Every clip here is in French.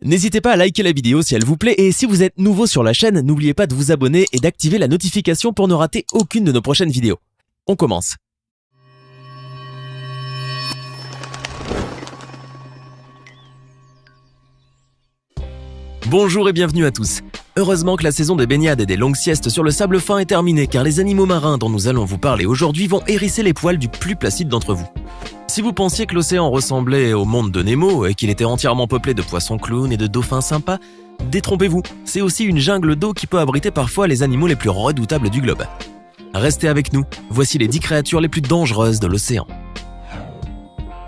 N'hésitez pas à liker la vidéo si elle vous plaît et si vous êtes nouveau sur la chaîne, n'oubliez pas de vous abonner et d'activer la notification pour ne rater aucune de nos prochaines vidéos. On commence. Bonjour et bienvenue à tous. Heureusement que la saison des baignades et des longues siestes sur le sable fin est terminée car les animaux marins dont nous allons vous parler aujourd'hui vont hérisser les poils du plus placide d'entre vous. Si vous pensiez que l'océan ressemblait au monde de Nemo et qu'il était entièrement peuplé de poissons clowns et de dauphins sympas, détrompez-vous, c'est aussi une jungle d'eau qui peut abriter parfois les animaux les plus redoutables du globe. Restez avec nous, voici les 10 créatures les plus dangereuses de l'océan.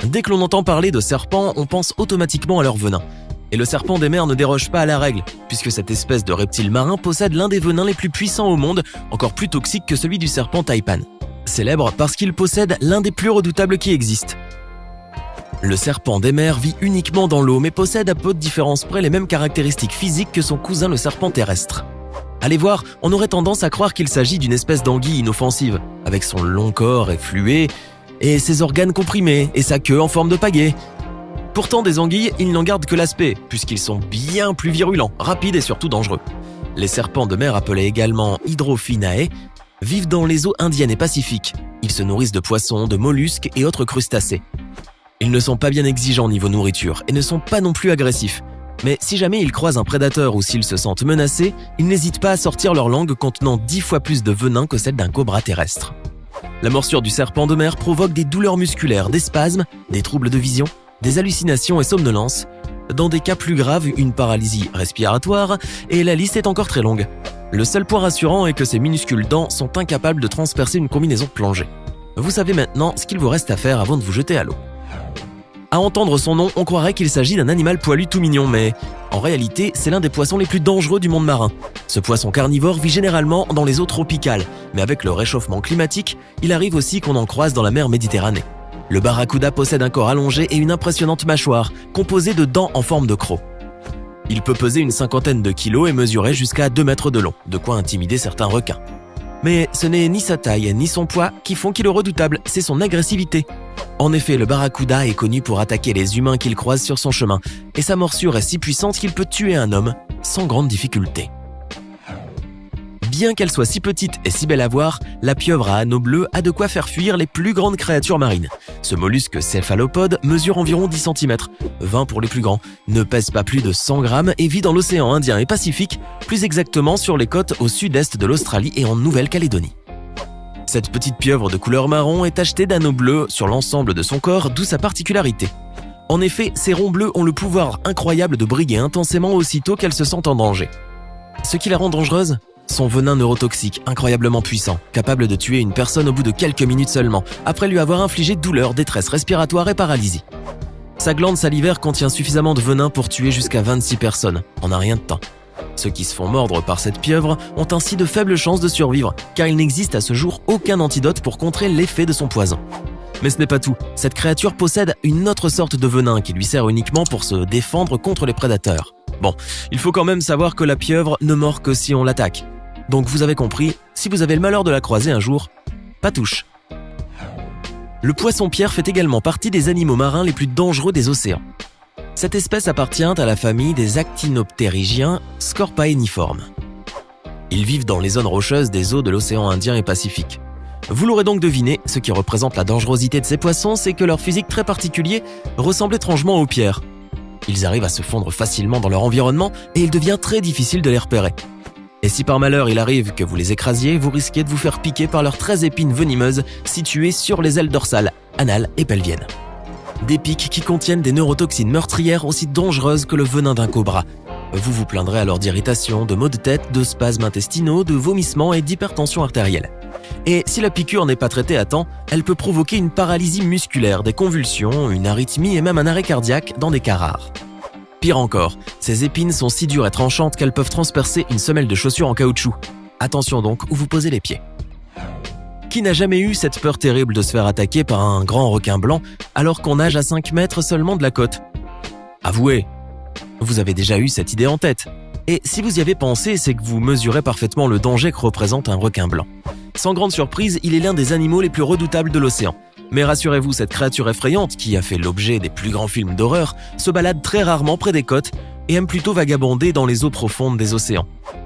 Dès que l'on entend parler de serpents, on pense automatiquement à leur venin. Et le serpent des mers ne déroge pas à la règle, puisque cette espèce de reptile marin possède l'un des venins les plus puissants au monde, encore plus toxique que celui du serpent taipan. Célèbre parce qu'il possède l'un des plus redoutables qui existent. Le serpent des mers vit uniquement dans l'eau, mais possède à peu de différence près les mêmes caractéristiques physiques que son cousin le serpent terrestre. Allez voir, on aurait tendance à croire qu'il s'agit d'une espèce d'anguille inoffensive, avec son long corps efflué, et ses organes comprimés, et sa queue en forme de pagaie. Pourtant, des anguilles, ils n'en gardent que l'aspect, puisqu'ils sont bien plus virulents, rapides et surtout dangereux. Les serpents de mer, appelés également Hydrophinae, vivent dans les eaux indiennes et pacifiques. Ils se nourrissent de poissons, de mollusques et autres crustacés. Ils ne sont pas bien exigeants niveau nourriture et ne sont pas non plus agressifs. Mais si jamais ils croisent un prédateur ou s'ils se sentent menacés, ils n'hésitent pas à sortir leur langue contenant 10 fois plus de venin que celle d'un cobra terrestre. La morsure du serpent de mer provoque des douleurs musculaires, des spasmes, des troubles de vision, des hallucinations et somnolence. Dans des cas plus graves, une paralysie respiratoire, et la liste est encore très longue. Le seul point rassurant est que ces minuscules dents sont incapables de transpercer une combinaison de plongée. Vous savez maintenant ce qu'il vous reste à faire avant de vous jeter à l'eau. À entendre son nom, on croirait qu'il s'agit d'un animal poilu tout mignon, mais en réalité, c'est l'un des poissons les plus dangereux du monde marin. Ce poisson carnivore vit généralement dans les eaux tropicales, mais avec le réchauffement climatique, il arrive aussi qu'on en croise dans la mer Méditerranée. Le barracuda possède un corps allongé et une impressionnante mâchoire, composée de dents en forme de croc. Il peut peser une 50aine de kilos et mesurer jusqu'à 2 mètres de long, de quoi intimider certains requins. Mais ce n'est ni sa taille ni son poids qui font qu'il est redoutable, c'est son agressivité. En effet, le barracuda est connu pour attaquer les humains qu'il croise sur son chemin, et sa morsure est si puissante qu'il peut tuer un homme sans grande difficulté. Bien qu'elle soit si petite et si belle à voir, la pieuvre à anneaux bleus a de quoi faire fuir les plus grandes créatures marines. Ce mollusque céphalopode mesure environ 10 cm, 20 pour les plus grands, ne pèse pas plus de 100 grammes et vit dans l'océan Indien et Pacifique, plus exactement sur les côtes au sud-est de l'Australie et en Nouvelle-Calédonie. Cette petite pieuvre de couleur marron est tachetée d'anneaux bleus sur l'ensemble de son corps, d'où sa particularité. En effet, ces ronds bleus ont le pouvoir incroyable de briller intensément aussitôt qu'elle se sent en danger. Ce qui la rend dangereuse ? Son venin neurotoxique, incroyablement puissant, capable de tuer une personne au bout de quelques minutes seulement, après lui avoir infligé douleur, détresse respiratoire et paralysie. Sa glande salivaire contient suffisamment de venin pour tuer jusqu'à 26 personnes, en un rien de temps. Ceux qui se font mordre par cette pieuvre ont ainsi de faibles chances de survivre, car il n'existe à ce jour aucun antidote pour contrer l'effet de son poison. Mais ce n'est pas tout, cette créature possède une autre sorte de venin qui lui sert uniquement pour se défendre contre les prédateurs. Bon, il faut quand même savoir que la pieuvre ne mord que si on l'attaque. Donc vous avez compris, si vous avez le malheur de la croiser un jour, pas touche. Le poisson-pierre fait également partie des animaux marins les plus dangereux des océans. Cette espèce appartient à la famille des actinoptérygiens scorpaeniformes. Ils vivent dans les zones rocheuses des eaux de l'océan Indien et Pacifique. Vous l'aurez donc deviné, ce qui représente la dangerosité de ces poissons, c'est que leur physique très particulier ressemble étrangement aux pierres. Ils arrivent à se fondre facilement dans leur environnement et il devient très difficile de les repérer. Et si par malheur il arrive que vous les écrasiez, vous risquez de vous faire piquer par leurs 13 épines venimeuses situées sur les ailes dorsales, anales et pelviennes. Des pics qui contiennent des neurotoxines meurtrières aussi dangereuses que le venin d'un cobra. Vous vous plaindrez alors d'irritation, de maux de tête, de spasmes intestinaux, de vomissements et d'hypertension artérielle. Et si la piqûre n'est pas traitée à temps, elle peut provoquer une paralysie musculaire, des convulsions, une arythmie et même un arrêt cardiaque dans des cas rares. Pire encore, ces épines sont si dures et tranchantes qu'elles peuvent transpercer une semelle de chaussure en caoutchouc. Attention donc où vous posez les pieds. Qui n'a jamais eu cette peur terrible de se faire attaquer par un grand requin blanc alors qu'on nage à 5 mètres seulement de la côte ? Avouez, vous avez déjà eu cette idée en tête. Et si vous y avez pensé, c'est que vous mesurez parfaitement le danger que représente un requin blanc. Sans grande surprise, il est l'un des animaux les plus redoutables de l'océan. Mais rassurez-vous, cette créature effrayante, qui a fait l'objet des plus grands films d'horreur, se balade très rarement près des côtes et aime plutôt vagabonder dans les eaux profondes des océans.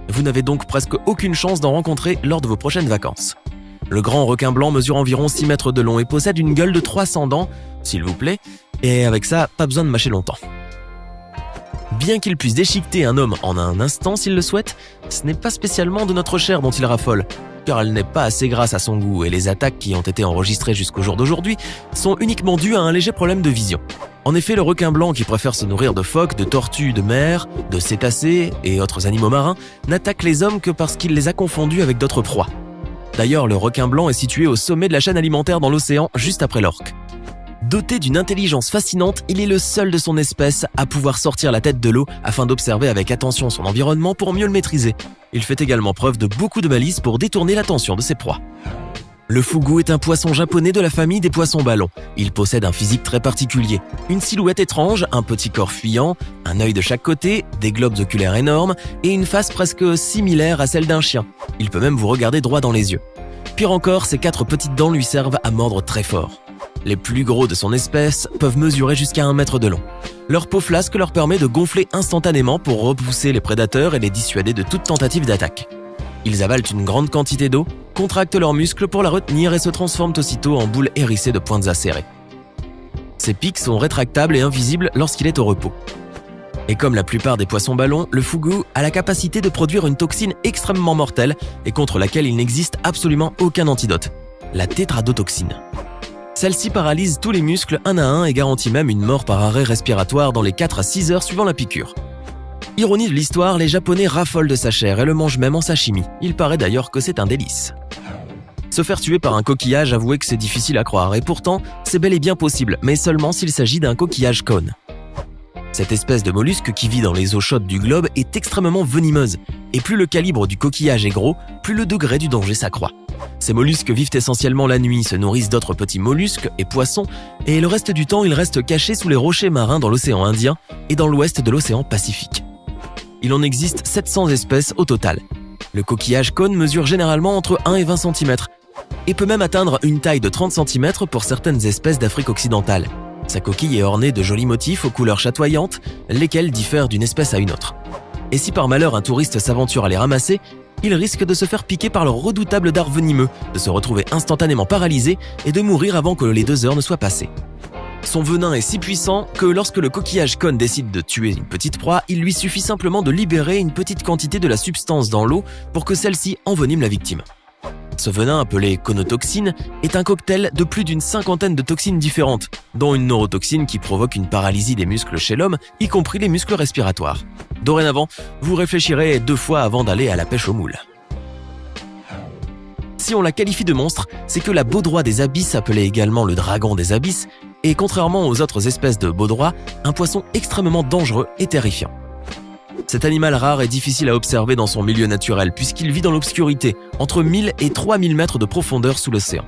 Vous n'avez donc presque aucune chance d'en rencontrer lors de vos prochaines vacances. Le grand requin blanc mesure environ 6 mètres de long et possède une gueule de 300 dents, s'il vous plaît, et avec ça, pas besoin de mâcher longtemps. Bien qu'il puisse déchiqueter un homme en un instant s'il le souhaite, ce n'est pas spécialement de notre chair dont il raffole, car elle n'est pas assez grasse à son goût et les attaques qui ont été enregistrées jusqu'au jour d'aujourd'hui sont uniquement dues à un léger problème de vision. En effet, le requin blanc qui préfère se nourrir de phoques, de tortues de mer, de cétacés et autres animaux marins n'attaque les hommes que parce qu'il les a confondus avec d'autres proies. D'ailleurs, le requin blanc est situé au sommet de la chaîne alimentaire dans l'océan, juste après l'orque. Doté d'une intelligence fascinante, il est le seul de son espèce à pouvoir sortir la tête de l'eau afin d'observer avec attention son environnement pour mieux le maîtriser. Il fait également preuve de beaucoup de malice pour détourner l'attention de ses proies. Le fugu est un poisson japonais de la famille des poissons ballons. Il possède un physique très particulier, une silhouette étrange, un petit corps fuyant, un œil de chaque côté, des globes oculaires énormes et une face presque similaire à celle d'un chien. Il peut même vous regarder droit dans les yeux. Pire encore, ses 4 petites dents lui servent à mordre très fort. Les plus gros de son espèce peuvent mesurer jusqu'à 1 mètre de long. Leur peau flasque leur permet de gonfler instantanément pour repousser les prédateurs et les dissuader de toute tentative d'attaque. Ils avalent une grande quantité d'eau, contractent leurs muscles pour la retenir et se transforment aussitôt en boules hérissées de pointes acérées. Ses pics sont rétractables et invisibles lorsqu'il est au repos. Et comme la plupart des poissons ballons, le fugu a la capacité de produire une toxine extrêmement mortelle et contre laquelle il n'existe absolument aucun antidote, la tétradotoxine. Celle-ci paralyse tous les muscles un à un et garantit même une mort par arrêt respiratoire dans les 4 à 6 heures suivant la piqûre. Ironie de l'histoire, les Japonais raffolent de sa chair et le mangent même en sashimi. Il paraît d'ailleurs que c'est un délice. Se faire tuer par un coquillage, avouez que c'est difficile à croire et pourtant, c'est bel et bien possible, mais seulement s'il s'agit d'un coquillage cône. Cette espèce de mollusque qui vit dans les eaux chaudes du globe est extrêmement venimeuse et plus le calibre du coquillage est gros, plus le degré du danger s'accroît. Ces mollusques vivent essentiellement la nuit, se nourrissent d'autres petits mollusques et poissons et le reste du temps, ils restent cachés sous les rochers marins dans l'océan Indien et dans l'ouest de l'océan Pacifique. Il en existe 700 espèces au total. Le coquillage cône mesure généralement entre 1 et 20 cm et peut même atteindre une taille de 30 cm pour certaines espèces d'Afrique occidentale. Sa coquille est ornée de jolis motifs aux couleurs chatoyantes, lesquels diffèrent d'une espèce à une autre. Et si par malheur un touriste s'aventure à les ramasser, il risque de se faire piquer par leur redoutable dard venimeux, de se retrouver instantanément paralysé et de mourir avant que les 2 heures ne soient passées. Son venin est si puissant que lorsque le coquillage cône décide de tuer une petite proie, il lui suffit simplement de libérer une petite quantité de la substance dans l'eau pour que celle-ci envenime la victime. Ce venin, appelé conotoxine, est un cocktail de plus d'une 50aine de toxines différentes, dont une neurotoxine qui provoque une paralysie des muscles chez l'homme, y compris les muscles respiratoires. Dorénavant, vous réfléchirez 2 fois avant d'aller à la pêche aux moules. Si on la qualifie de monstre, c'est que la baudroie des abysses, appelée également le dragon des abysses, est contrairement aux autres espèces de baudroie, un poisson extrêmement dangereux et terrifiant. Cet animal rare est difficile à observer dans son milieu naturel puisqu'il vit dans l'obscurité, entre 1000 et 3000 mètres de profondeur sous l'océan.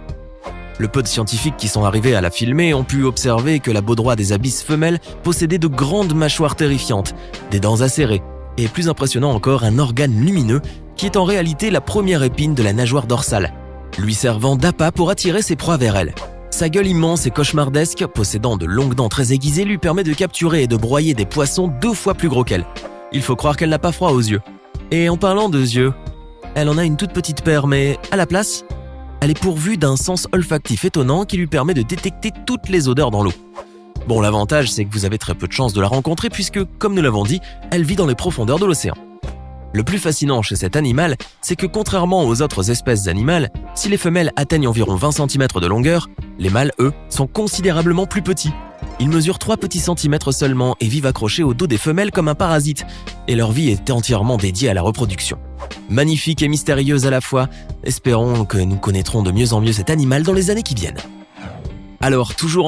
Le peu de scientifiques qui sont arrivés à la filmer ont pu observer que la baudroie des abysses femelle possédait de grandes mâchoires terrifiantes, des dents acérées, et plus impressionnant encore, un organe lumineux qui est en réalité la première épine de la nageoire dorsale, lui servant d'appât pour attirer ses proies vers elle. Sa gueule immense et cauchemardesque, possédant de longues dents très aiguisées, lui permet de capturer et de broyer des poissons 2 fois plus gros qu'elle. Il faut croire qu'elle n'a pas froid aux yeux. Et en parlant de yeux, elle en a une toute petite paire, mais à la place, elle est pourvue d'un sens olfactif étonnant qui lui permet de détecter toutes les odeurs dans l'eau. Bon, l'avantage, c'est que vous avez très peu de chances de la rencontrer puisque, comme nous l'avons dit, elle vit dans les profondeurs de l'océan. Le plus fascinant chez cet animal, c'est que contrairement aux autres espèces animales, si les femelles atteignent environ 20 cm de longueur, les mâles, eux, sont considérablement plus petits. Ils mesurent 3 petits centimètres seulement et vivent accrochés au dos des femelles comme un parasite, et leur vie est entièrement dédiée à la reproduction. Magnifique et mystérieuse à la fois, espérons que nous connaîtrons de mieux en mieux cet animal dans les années qui viennent. Alors, toujours